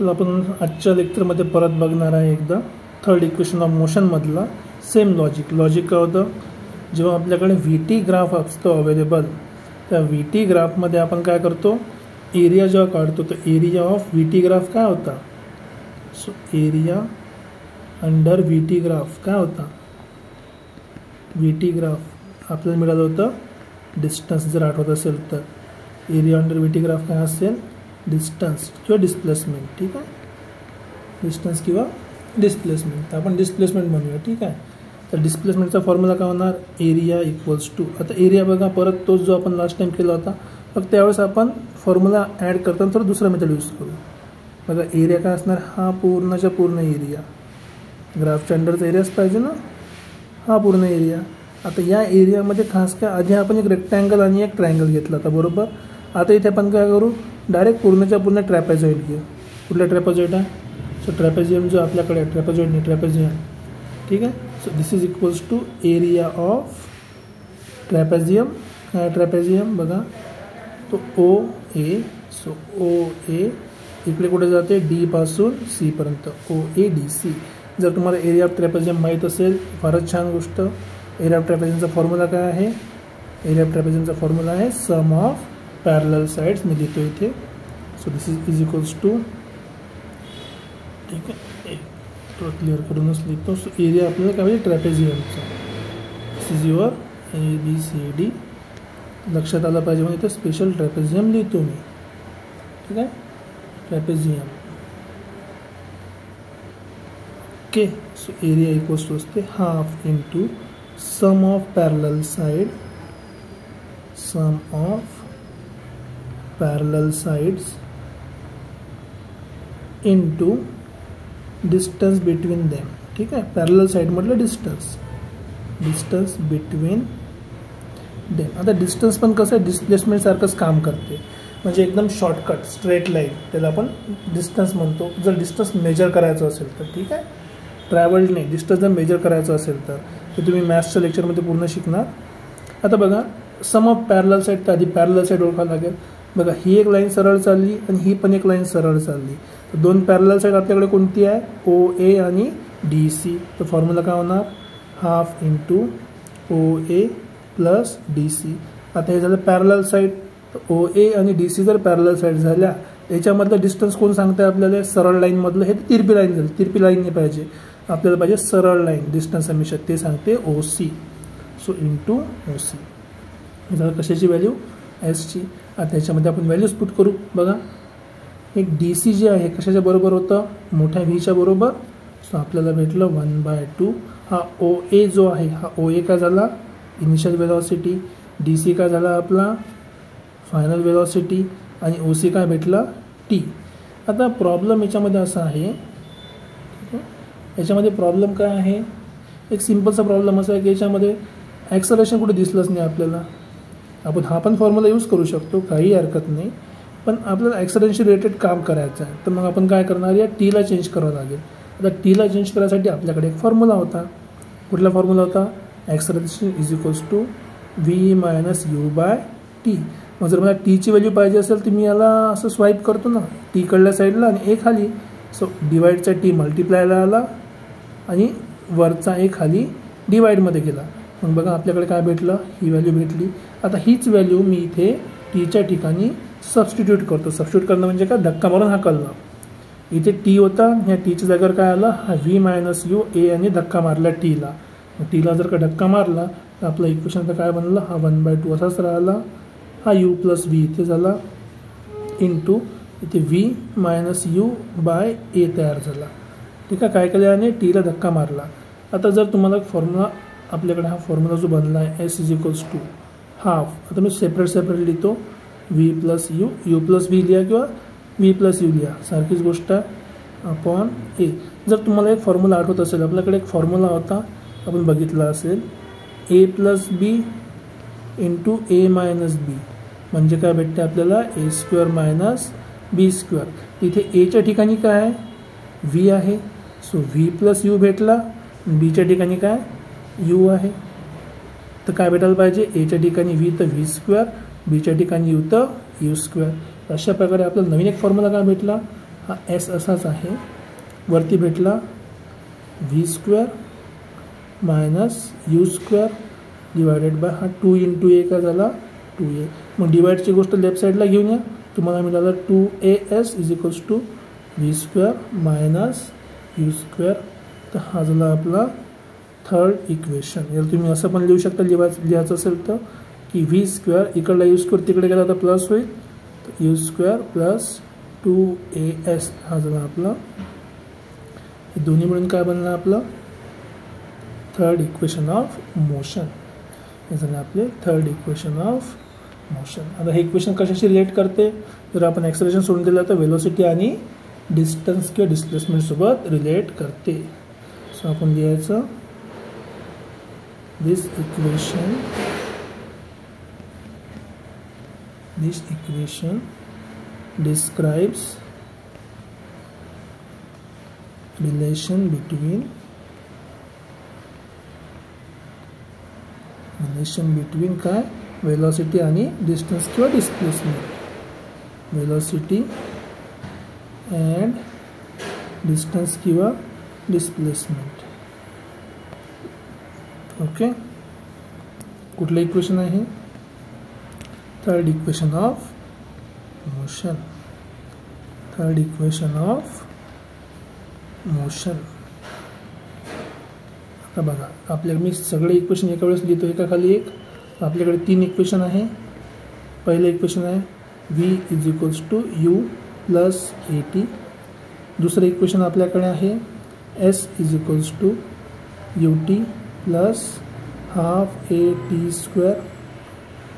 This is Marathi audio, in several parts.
तर आपण आजच्या लेक्चरमध्ये परत बघणार आहे एकदा थर्ड इक्वेशन ऑफ मोशनमधला सेम लॉजिक काय होतं, जेव्हा आपल्याकडे व्ही टी ग्राफ असतो अवेलेबल, त्या व्ही टी ग्राफमध्ये आपण काय करतो, एरिया जेव्हा काढतो तर area of V T graph काय होता, so area under V T graph काय होता, व्ही टी ग्राफ आपल्याला मिळालं होतं डिस्टन्स, जर आठवत असेल तर area under V T graph काय असेल, डिस्टन्स किंवा डिस्प्लेसमेंट. ठीक आहे, डिस्टन्स किंवा डिस्प्लेसमेंट, तर आपण डिस्प्लेसमेंट म्हणूया. ठीक आहे, तर डिस्प्लेसमेंटचा फॉर्म्युला काय होणार, एरिया इक्वल्स टू, आता एरिया बघा परत तोच जो आपण लास्ट टाइम केला होता, फक्त त्यावेळेस आपण फॉर्म्युला ॲड करताना तर दुसरा मेथड यूज करू. बघा एरिया काय असणार, हा पूर्णच्या पूर्ण एरिया, ग्राफच्या अंडरचा एरियाच पाहिजे ना, हा पूर्ण एरिया. आता या एरियामध्ये खास काय, आधी आपण एक रेक्टँगल आणि एक ट्रायंगल घेतला होता बरोबर. आता इथे आपण काय करू, डायरेक्ट पूर्णच्या पूर्ण ट्रॅपेझॉइड घेऊ. कुठला ट्रॅपेझॉइड आहे, सो ट्रॅपेझियम जो आपल्याकडे आहे, ट्रॅपेझॉइड नाही ट्रॅपेझियम. ठीक आहे, so this is equals to area of trapezium. काय ट्रॅपेझियम बघा तो ओ ए, सो ओ ए इकडे कुठे जाते, डी पासून सी पर्यंत, ओ ए डी सी. जर तुम्हाला एरिया ऑफ ट्रॅपेझियम माहीत असेल फारच छान गोष्ट. एरिया ऑफ ट्रॅपेझियमचा फॉर्म्युला काय आहे, एरिया ऑफ ट्रॅपेझियमचा फॉर्म्युला आहे सम ऑफ पॅरलल साइड्स, मी लिहितो इथे. So this is equals to, ठीक आहे थोडं क्लिअर करूनच लिहितो. सो एरिया आपल्याला काय पाहिजे, ट्रॅपेझियमचा. This is your A B C D, लक्षात आलं पाहिजे म्हणून इथे स्पेशल ट्रॅपेझियम लिहितो मी. ठीक आहे, trapezium. Okay, so area equals to असते half into sum of parallel side, sum of parallel sides into distance between them. ठीक आहे, पॅरलल साइड म्हटलं डिस्टन्स बिटवीन देम. आता डिस्टन्स पण कसं आहे, डिस्प्लेसमेंट सारखंच काम करते, म्हणजे एकदम शॉर्टकट स्ट्रेट लाईन, त्याला आपण डिस्टन्स म्हणतो. जर डिस्टन्स मेजर करायचं असेल तर, ठीक आहे, ट्रॅव्हल्ड नाही, डिस्टन्स जर मेजर करायचं असेल तर ते तुम्ही मॅथ्सच्या लेक्चरमध्ये पूर्ण शिकणार. आता बघा सम ऑफ पॅरलल साईड, तर आधी पॅरलल साईड ओळखावं लागेल. बघा ही एक लाईन सरळ चालली आणि ही पण एक लाईन सरळ चालली, तर दोन पॅरलल साईड आपल्याकडे कोणती आहे, ओ ए आणि डी सी. तर फॉर्म्युला काय होणार, हाफ इंटू ओ ए प्लस डी सी. आता हे झालं पॅरलल साईड, तर ओ ए आणि डी सी जर पॅरलल साईड झाल्या, याच्यामधलं डिस्टन्स कोण सांगताय आपल्याला, सरळ लाईनमधलं, हे तिरपी लाईन झाली, तिरपी लाईन नाही पाहिजे आपल्याला, पाहिजे सरळ लाईन डिस्टन्स हमेशा, ते सांगते O C. So into O C झालं कशाची व्हॅल्यू, एसची. आता याच्यामध्ये आपण व्हॅल्यूज पुट करू. बघा एक डी सी जे आहे कशाच्या बरोबर होतं, मोठ्या व्हीच्या बरोबर. सो आपल्याला भेटलं 1/2. हा ओ ए जो आहे, हा ओ ए काय झाला, इनिशियल वेलॉसिटी, डी सी काय झाला आपला फायनल वेलॉसिटी, आणि ओ सी काय भेटला, टी. आता प्रॉब्लेम याच्यामध्ये असा आहे, याच्यामध्ये प्रॉब्लेम काय आहे, एक सिम्पलचा प्रॉब्लेम असा आहे की याच्यामध्ये ॲक्सलरेशन कुठे दिसलंच नाही आपल्याला. आपण हा पण फॉर्म्युला यूज करू शकतो, काही हरकत नाही, पण आपल्याला ॲक्सलरेशन रिलेटेड काम करायचं आहे, तर मग आपण काय करणार, या टीला चेंज करावं लागेल. आता टीला चेंज करायसाठी आपल्याकडे एक फॉर्म्युला होता. कुठला फॉर्म्युला होता, acceleration is equals to V minus U by T. मग जर मला टीची व्हॅल्यू पाहिजे असेल तर मी याला असं स्वाईप करतो ना, टी कडल्या साईडला आणि ए खाली. सो डिवाईडचा टी मल्टिप्लायला आला आणि वरचा ए खाली डिवाईडमध्ये गेला. मग बघा आपल्याकडे काय भेटलं, ही व्हॅल्यू भेटली. आता हीच व्हॅल्यू मी इथे टीच्या ठिकाणी सबस्टिट्यूट करतो. सबस्टिट्यूट करणं म्हणजे काय, धक्का मारून हाकलणं. इथे टी होता, ह्या टीच्या जागेवर काय आला, हा व्ही मायनस यू ए आणि धक्का मारला टीला. टीला जर का धक्का मारला तर आपलं इक्वेशन तर काय बनलं, हा 1/2 असाच राहिला. हा यू प्लस व्ही इथे झाला, इंटू इथे व्ही मायनस यू बाय ए तयार झाला. ठीक आहे, काय केल्याने टीला धक्का मारला. आता जर तुम्हाला फॉर्म्युला, आपल्याकडे हा फॉर्म्युला जो बनला आहे S is equals to half, आता मी सेपरेट लिहितो, V plus U, U plus V लिहा किंवा व्ही प्लस यू लिहा, सारखीच गोष्ट आहे, अपॉन ए. जर तुम्हाला एक फॉर्म्युला आठवत असेल, आपल्याकडे एक फॉर्म्युला होता आपण बघितला असेल, ए प्लस बी इंटू ए मायनस बी, म्हणजे काय भेटते आपल्याला, ए स्क्वेअर मायनस बी स्क्वेअर. इथे एच्या ठिकाणी काय आहे, व्ही आहे, सो व्ही प्लस यू भेटला. बीच्या ठिकाणी काय, यू आहे, तर काय भेटायला पाहिजे, एच्या ठिकाणी व्ही तर व्ही स्क्वेअर, बीच्या ठिकाणी यू तर यू स्क्वेअर. अशा प्रकारे आपल्याला नवीन एक फॉर्म्युला काय भेटला, हा एस असाच आहे, वरती भेटला V square minus U square divided by हा 2 इंटू ए काय झाला 2a. मग डिवाइडची गोष्ट लेफ्ट साईडला घेऊन या, तुम्हाला मिळालं 2as is equals to V square minus U square. तर हा झाला आपला थर्ड इक्वेशन. याला तुम्ही असं पण लिहू शकता, लिहायचं असेल तर की व्ही स्क्वेअर इकडला यू स्क्वेअर तिकडे गेला तर प्लस होईल, तर यू स्क्वेअर प्लस 2as हा झाला आपला, हे दोन्ही मिळून काय बनलं आपलं थर्ड इक्वेशन ऑफ मोशन. हे झालं आपले थर्ड इक्वेशन ऑफ मोशन. आता हे इक्वेशन कशाशी रिलेट करते, जर आपण ॲक्सेलरेशन सोडून दिलं तर वेलोसिटी आणि डिस्टन्स किंवा डिस्प्लेसमेंटसोबत रिलेट करते. सो आपण लिहायचं दिस इक्वेशन describes relation between काय वेलोसिटी आणि डिस्टन्स किंवा डिस्प्लेसमेंट. वेलोसिटी अँड डिस्टन्स किंवा डिस्प्लेसमेंट. ओके, कुठलं इक्वेशन आहे, third equation of motion. Third equation of motion. आता बघा आपल्याकडे मी सगळे इक्वेशन एका वेळेस लिहितो एका खाली एक. आपल्याकडे 3 इक्वेशन आहे. पहिलं इक्वेशन आहे V is equals to U plus A T. दुसरं इक्वेशन आपल्याकडे आहे S is equals to U T plus half A T square.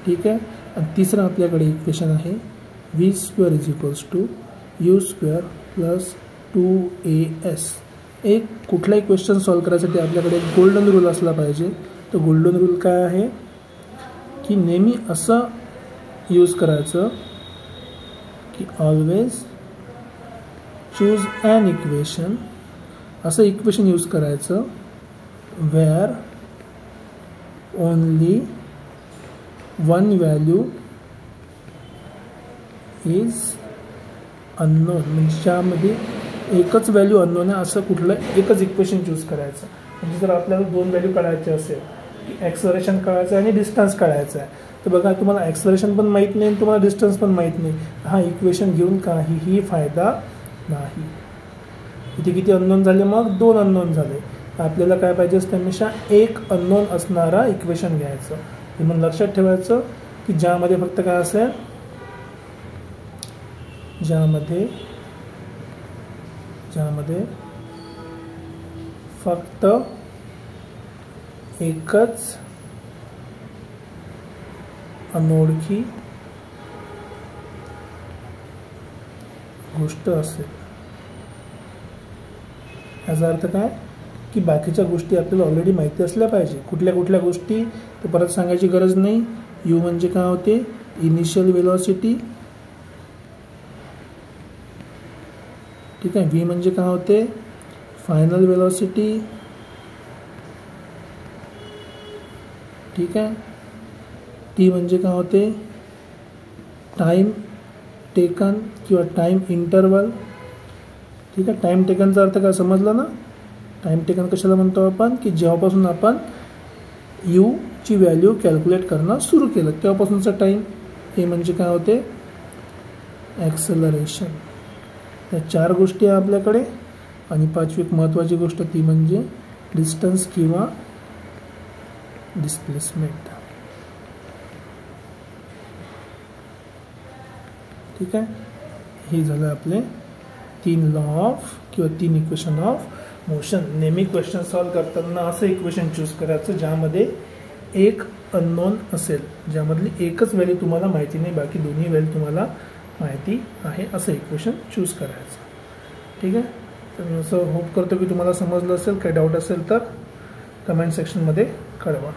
ठीक आहे. आणि तिसरं आपल्याकडे इक्वेशन आहे V square is equals to U square plus 2as. एक कुठलाही क्वेश्चन सॉल्व करायसाठी आपल्याकडे एक गोल्डन रूल असला पाहिजे. तो गोल्डन रूल काय आहे की नेहमी असं यूज करायचं की ऑलवेज चूज ॲन इक्वेशन. असं इक्वेशन यूज करायचं where only one value is unknown. म्हणजे ज्यामध्ये एकच व्हॅल्यू अननोन आहे असं कुठलं एकच इक्वेशन चूज करायचं. म्हणजे जर आपल्याला 2 व्हॅल्यू काढायचे असेल की ॲक्सलरेशन काढायचं आहे आणि डिस्टन्स काढायचं आहे, तर बघा तुम्हाला ॲक्सलरेशन पण माहीत नाही आणि तुम्हाला डिस्टन्स पण माहीत नाही, हा इक्वेशन घेऊन काहीही फायदा नाही. इथे किती अननोन झाले, मग 2 अननोन झाले. आपल्याला काय पाहिजे असतं, हमेशा एक अननोन असणारा इक्वेशन घ्यायचं. हे म्हणून लक्षात ठेवायचं की ज्यामध्ये फक्त काय असेल, ज्यामध्ये फक्त एकच अनोळखी गोष्ट असेल. याचा अर्थ काय की बाकीच्या गोष्टी आपल्याला ऑलरेडी माहिती असल्या पाहिजे. कुठल्या कुठल्या गोष्टी तर परत सांगायची गरज नाही. यू म्हणजे काय होते, इनिशियल वेलॉसिटी. ठीक आहे. व्ही म्हणजे काय होते, फायनल वेलॉसिटी. ठीक आहे. टी म्हणजे काय होते, टाइम टेकन किंवा टाइम इंटरवल. ठीक आहे. टाइम टेकनचा अर्थ काय समजला ना. टाइम टेकन कशाला म्हणतो आपण, की जेव्हापासून आपण यू ची व्हॅल्यू कॅल्क्युलेट करणं सुरू केलं तेव्हापासूनचा टाइम. हे म्हणजे काय होते, ॲक्सेलरेशन. या 4 गोष्टी आहे आपल्याकडे. आणि 5वी एक महत्त्वाची गोष्ट ती म्हणजे डिस्टन्स किंवा डिस्प्लेसमेंट. ठीक आहे. हे झालं आपले 3 लॉ ऑफ किंवा 3 इक्वेशन ऑफ मोशन. नेहमी क्वेश्चन सॉल्व करताना असं इक्वेशन चूज करायचं ज्यामध्ये एक अननोन असेल, ज्यामधली एकच व्हॅल्यू तुम्हाला माहिती नाही, बाकी दोन्ही व्हॅल्यू तुम्हाला माहिती आहे, असं इक्वेशन चूज करायचं. ठीक आहे. तर मी असं होप करतो की तुम्हाला समजलं असेल. काही डाऊट असेल तर कमेंट सेक्शनमध्ये कळवा.